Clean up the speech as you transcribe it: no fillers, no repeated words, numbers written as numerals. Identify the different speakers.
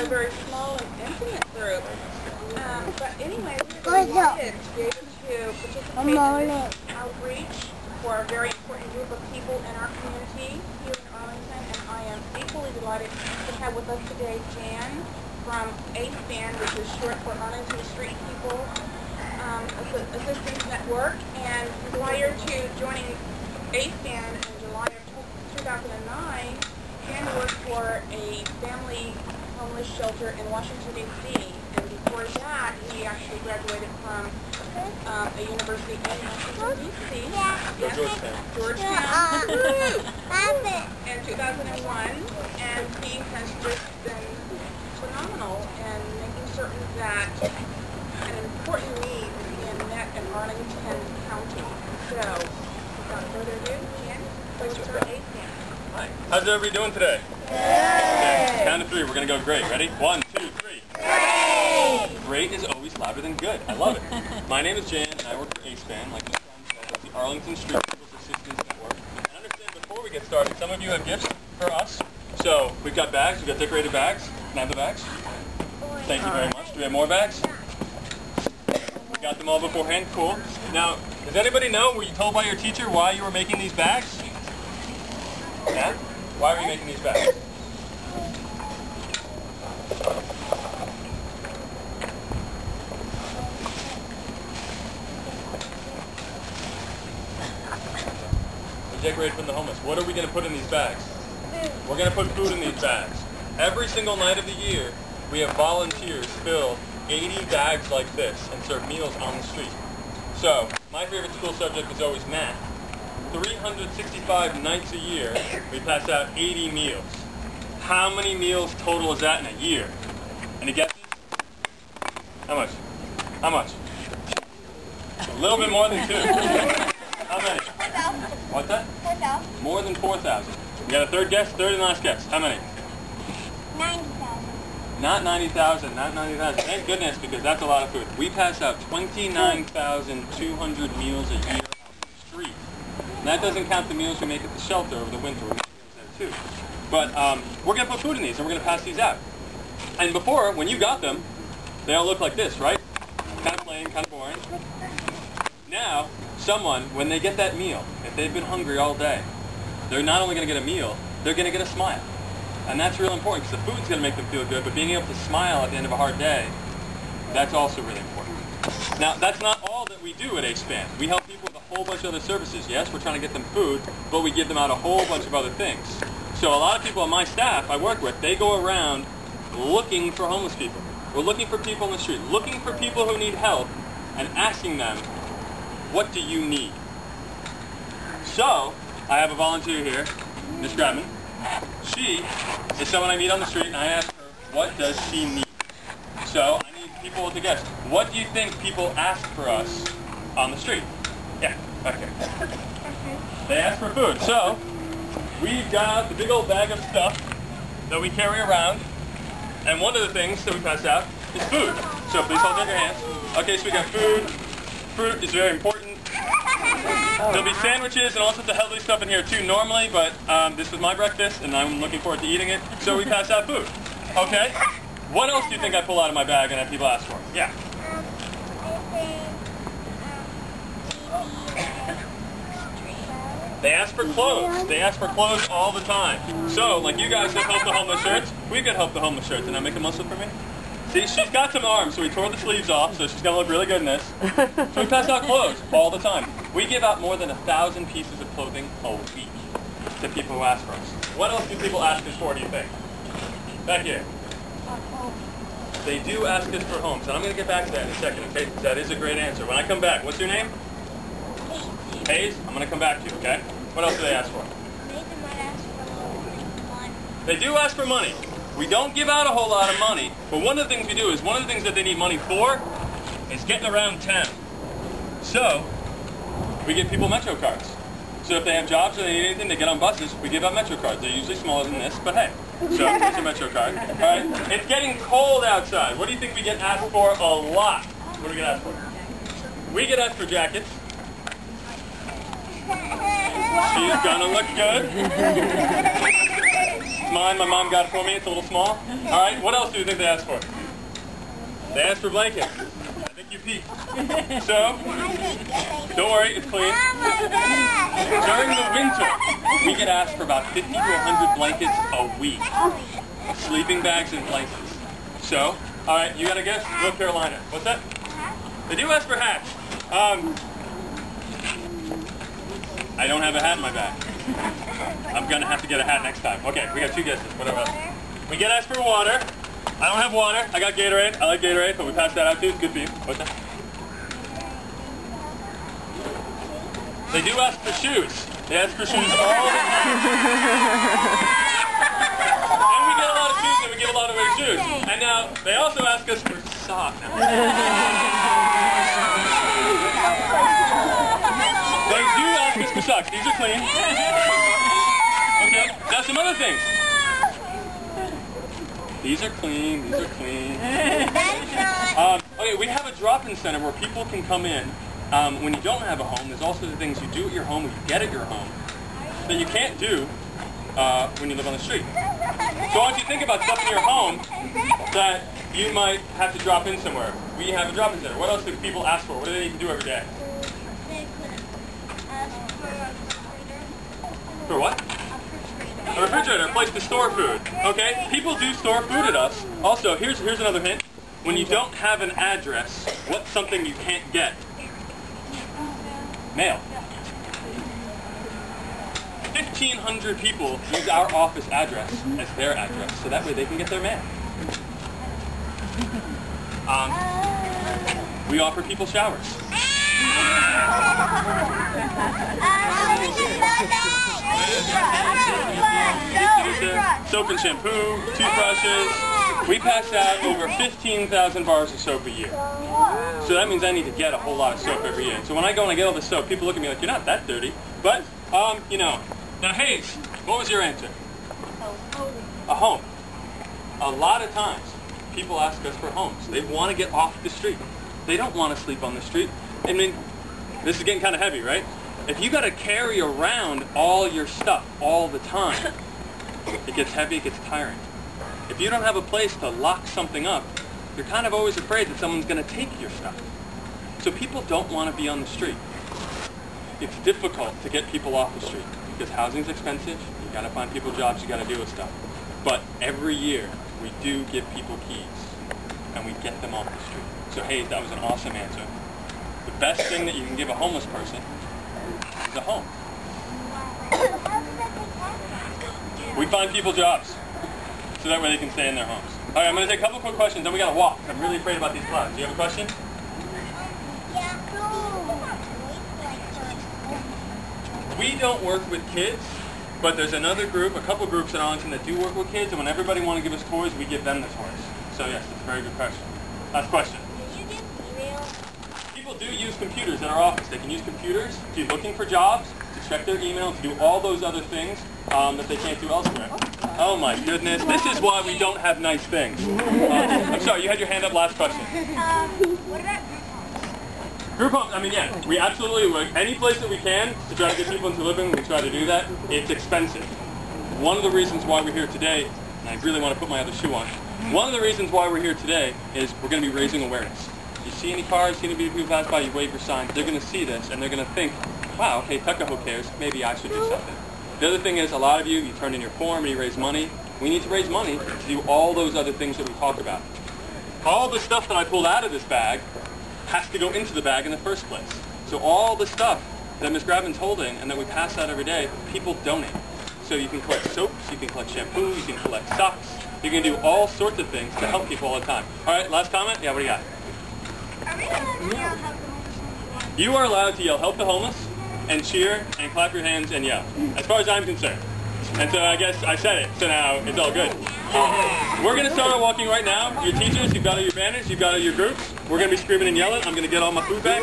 Speaker 1: a very small and intimate group. But anyway, we're delighted to be able to participate in this outreach for a very important group of people in our community here in Arlington. And I am equally delighted to have with us today Jan from ASPAN, which is short for Arlington Street People Assistance Network. And prior to joining ASPAN in July of 2009, Jan worked for a family homeless shelter in Washington, D.C. And before that, he actually graduated from a university in Washington, D.C. Georgetown. In 2001. And he has just been phenomenal in making certain that an important need is being met in Arlington County. So, without further ado, Jan, please start ASPAN.
Speaker 2: Hi. How's everybody doing today? Good. Count to three. We're going to go great. Ready? 1, 2, 3. Great! Great is always louder than good. I love it. My name is Jan, and I work for ASPAN, like Mr. Brown said, the Arlington Street People's Assistance Network. And understand, before we get started, some of you have gifts for us. So, we've got bags. We've got decorated bags. Can I have the bags? Thank you very much. Do we have more bags? We got them all beforehand. Cool. Now, does anybody know, were you told by your teacher why you were making these bags? Yeah? Why are we making these bags? We decorated from the homeless. What are we going to put in these bags? We're going to put food in these bags. Every single night of the year, we have volunteers fill 80 bags like this and serve meals on the street. So, my favorite school subject is always math. 365 nights a year, we pass out 80 meals. How many meals total is that in a year? Any guesses? How much? How much? A little bit more than 2. How many?
Speaker 3: 4,000.
Speaker 2: What's that?
Speaker 3: 4,000.
Speaker 2: More than 4,000. We got a third guess? Third and last guess. How many?
Speaker 3: 90,000.
Speaker 2: Not 90,000, not 90,000. Thank goodness, because that's a lot of food. We pass out 29,200 meals a year on the street. And that doesn't count the meals we make at the shelter over the winter. We make meals there too. But we're going to put food in these, and we're going to pass these out. And before, when you got them, they all look like this, right? Kind of plain, kind of boring. Now, someone, when they get that meal, if they've been hungry all day, they're not only going to get a meal, they're going to get a smile. And that's real important, because the food's going to make them feel good, but being able to smile at the end of a hard day, that's also really important. Now, that's not all that we do at ASPAN. We help people with a whole bunch of other services. Yes, we're trying to get them food, but we give them out a whole bunch of other things. So a lot of people on my staff I work with, they go around looking for homeless people. We're looking for people on the street, looking for people who need help, and asking them, what do you need? So, I have a volunteer here, Miss Grabman. She is someone I meet on the street, and I ask her, what does she need? So, I need people to guess. What do you think people ask for us on the street? Yeah, okay. They ask for food. So, we've got the big old bag of stuff that we carry around, and one of the things that we pass out is food. So, please hold out your hands. Okay, so we got food. Fruit is very important. There'll be sandwiches and all sorts of healthy stuff in here too normally, but this was my breakfast and I'm looking forward to eating it, so we pass out food. Okay? What else do you think I pull out of my bag and have people ask for? Yeah. They ask for clothes. They ask for clothes all the time. So, like you guys have Help the Homeless shirts, we've got Help the Homeless shirts. Did I make a muscle for me? See, she's got some arms, so we tore the sleeves off, so she's going to look really good in this. So we pass out clothes all the time. We give out more than 1,000 pieces of clothing a week to people who ask for us. What else do people ask us for, do you think? Back here. They do ask us for homes, and I'm going to get back to that in a second, okay? That is a great answer. When I come back, what's your name? Hayes. I'm going to come back to you, okay? What else do they ask for? They do ask for money. We don't give out a whole lot of money, but one of the things we do is, one of the things that they need money for is getting around town. So, we give people Metro cards. So if they have jobs or they need anything, they get on buses, we give out Metro cards. They're usually smaller than this, but hey. So, here's a Metro card. Alright, it's getting cold outside. What do you think we get asked for a lot? What do we get asked for? We get asked for jackets. She's gonna look good. mine. My mom got it for me. It's a little small. All right, what else do you think they asked for? They asked for blankets. I think you peeked. So, don't worry, it's clean. During the winter, we get asked for about 50 to 100 blankets a week. Sleeping bags and blankets. So, all right, you got to guess North Carolina. What's that? They do ask for hats. I don't have a hat in my bag. I'm going to have to get a hat next time. Okay, we got 2 guesses. Whatever else. We get asked for water. I don't have water. I got Gatorade. I like Gatorade, but we passed that out too. It's good for you. What's that? They do ask for shoes. They ask for shoes all the time. And we get a lot of shoes, and we give a lot of away shoes. And now, they also ask us for socks. They do ask us for socks. These are clean. Okay, now some other things. These are clean. These are clean. Okay, we have a drop-in center where people can come in. When you don't have a home, there's also the things you do at your home or you get at your home that you can't do when you live on the street. So I want you to think about stuff in your home that you might have to drop in somewhere. We have a drop-in center. What else do people ask for? What do they need to do every day? For what? A refrigerator, a place to store food. Okay, people do store food at us. Also, here's another hint. When you don't have an address, what's something you can't get? Mail. 1,500 people use our office address as their address, so that way they can get their mail. We offer people showers. Soap and shampoo, toothbrushes. We pass out over 15,000 bars of soap a year. So that means I need to get a whole lot of soap every year. So when I go and I get all this soap, people look at me like, you're not that dirty. But, you know. Now, Hayes, what was your answer? A home. A lot of times, people ask us for homes. They want to get off the street. They don't want to sleep on the street. I mean, this is getting kind of heavy, right? If you got to carry around all your stuff all the time, it gets heavy, it gets tiring. If you don't have a place to lock something up, you're kind of always afraid that someone's going to take your stuff. So people don't want to be on the street. It's difficult to get people off the street because housing's expensive, you got to find people jobs, you got to deal with stuff. But every year, we do give people keys, and we get them off the street. So Hayes, that was an awesome answer. The best thing that you can give a homeless person is a home. We find people jobs, so that way they can stay in their homes. All right, I'm going to take a couple quick questions, then we got to walk. I'm really afraid about these clouds. Do you have a question? We don't work with kids, but there's another group, a couple groups in Arlington that do work with kids, and when everybody wants to give us toys, we give them the toys. So yes, that's a very good question. Last question. People do use computers in our office. They can use computers to be looking for jobs, to check their email, to do all those other things that they can't do elsewhere. Oh my goodness, this is why we don't have nice things. I'm sorry, you had your hand up, last question.
Speaker 3: What about
Speaker 2: Group homes, I mean, yeah, we absolutely work. Any place that we can to try to get people into living, we try to do that. It's expensive. One of the reasons why we're here today, and I really want to put my other shoe on, one of the reasons why we're here today is we're going to be raising awareness. You see any cars, see any people pass by, you wave your sign, they're going to see this, and they're going to think, wow, okay, Tuckahoe cares, maybe I should do something. The other thing is, a lot of you turn in your form and you raise money. We need to raise money to do all those other things that we talked about. All the stuff that I pulled out of this bag has to go into the bag in the first place. So all the stuff that Ms. Gravin's holding and that we pass out every day, people donate. So you can collect soaps, you can collect shampoo, you can collect socks, you can do all sorts of things to help people all the time. All right, last comment? Yeah, what do you got?
Speaker 3: Are we allowed to yell help the homeless?
Speaker 2: You are allowed to yell help the homeless and cheer and clap your hands and yell, as far as I'm concerned. And so I guess I said it, so now it's all good. We're going to start our walking right now. Your teachers, you've got all your banners, you've got all your groups. We're going to be screaming and yelling. I'm going to get all my food back.